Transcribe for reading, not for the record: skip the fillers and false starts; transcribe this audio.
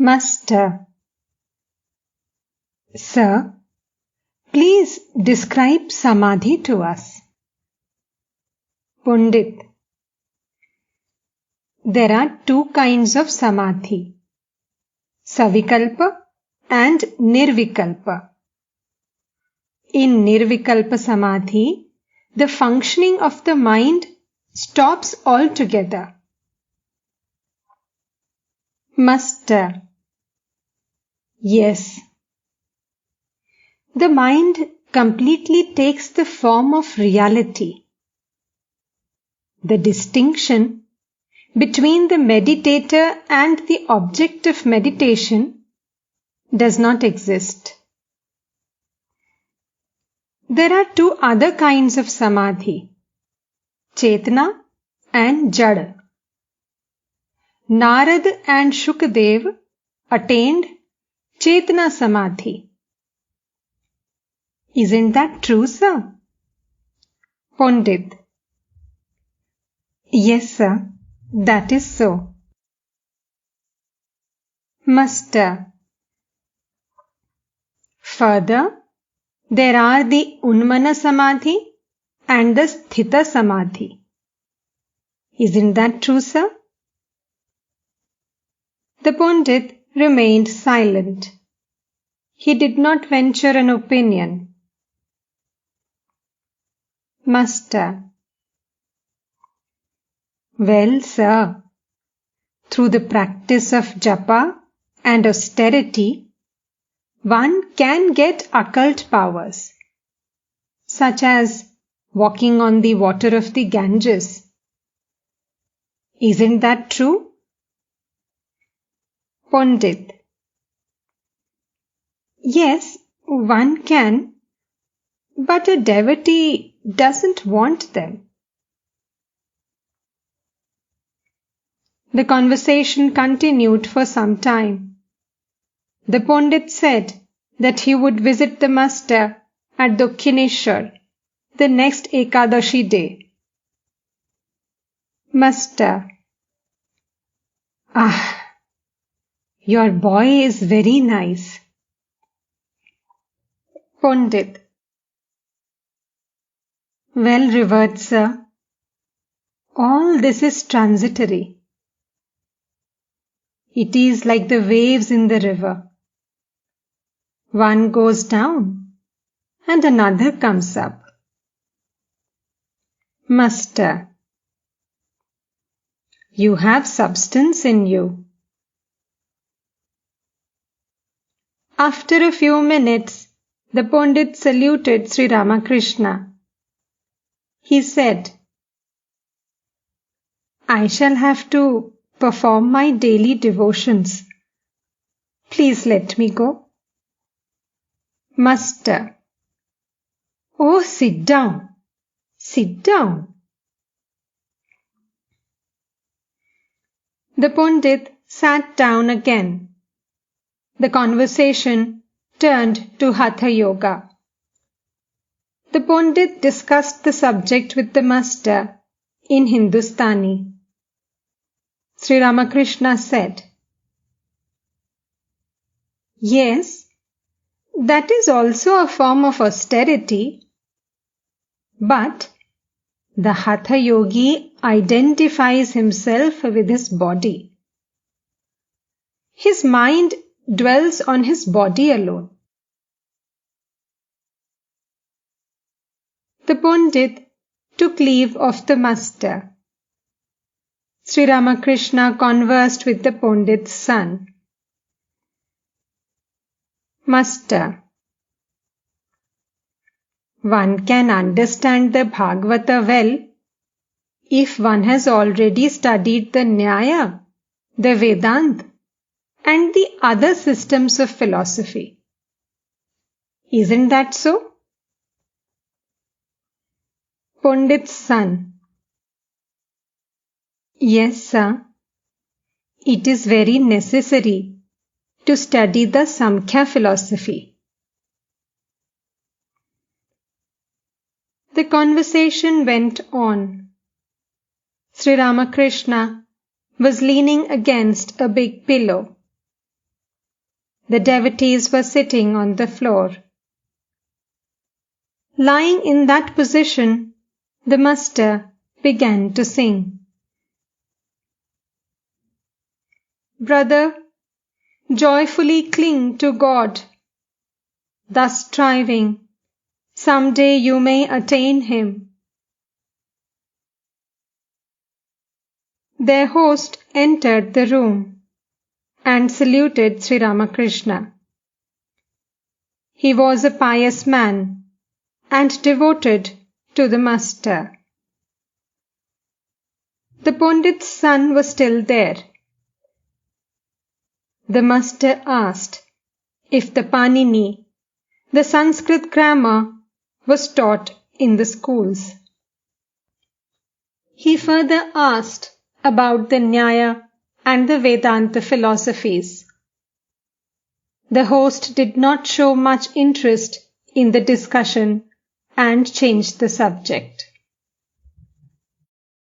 Master. Sir, please describe Samadhi to us. Pundit. There are two kinds of Samadhi, Savikalpa and Nirvikalpa. In Nirvikalpa Samadhi, the functioning of the mind stops altogether. Master. Yes. The mind completely takes the form of reality. The distinction between the meditator and the object of meditation does not exist. There are two other kinds of Samadhi, Chetana and Jada. Narad and Shukadev attained Chetana Samadhi. Isn't that true, sir? Pandit. Yes, sir, that is so. Master. Further, there are the Unmana Samadhi and the Sthita Samadhi. Isn't that true, sir? The Pandit remained silent. He did not venture an opinion. Master. Well, sir, through the practice of japa and austerity, one can get occult powers, such as walking on the water of the Ganges. Isn't that true? Pandit. Yes, one can, but a devotee doesn't want them. The conversation continued for some time. The Pandit said that he would visit the master at Dakshineshwar the next Ekadashi day. Master. Ah, your boy is very nice. Pandit. Well, revered sir, all this is transitory. It is like the waves in the river. One goes down and another comes up. Master. You have substance in you. After a few minutes, the Pandit saluted Sri Ramakrishna. He said, I shall have to perform my daily devotions. Please let me go. Master. Oh, sit down. Sit down. The Pandit sat down again. The conversation turned to Hatha Yoga. The Pandit discussed the subject with the master in Hindustani. Sri Ramakrishna said, Yes, that is also a form of austerity, but the Hatha Yogi identifies himself with his body. His mind dwells on his body alone. The Pandit took leave of the master. Sri Ramakrishna conversed with the Pandit's son. Master. One can understand the Bhagavata well if one has already studied the Nyaya, the Vedanta, and the other systems of philosophy. Isn't that so? Pandit's son. Yes, sir. It is very necessary to study the Samkhya philosophy. The conversation went on. Sri Ramakrishna was leaning against a big pillow. The devotees were sitting on the floor. Lying in that position, the master began to sing. Brother, joyfully cling to God. Thus striving, some day you may attain Him. Their host entered the room and saluted Sri Ramakrishna. He was a pious man and devoted to the master. The Pandit's son was still there. The master asked if the Panini, the Sanskrit grammar, was taught in the schools. He further asked about the Nyaya and the Vedanta philosophies. The host did not show much interest in the discussion and changed the subject.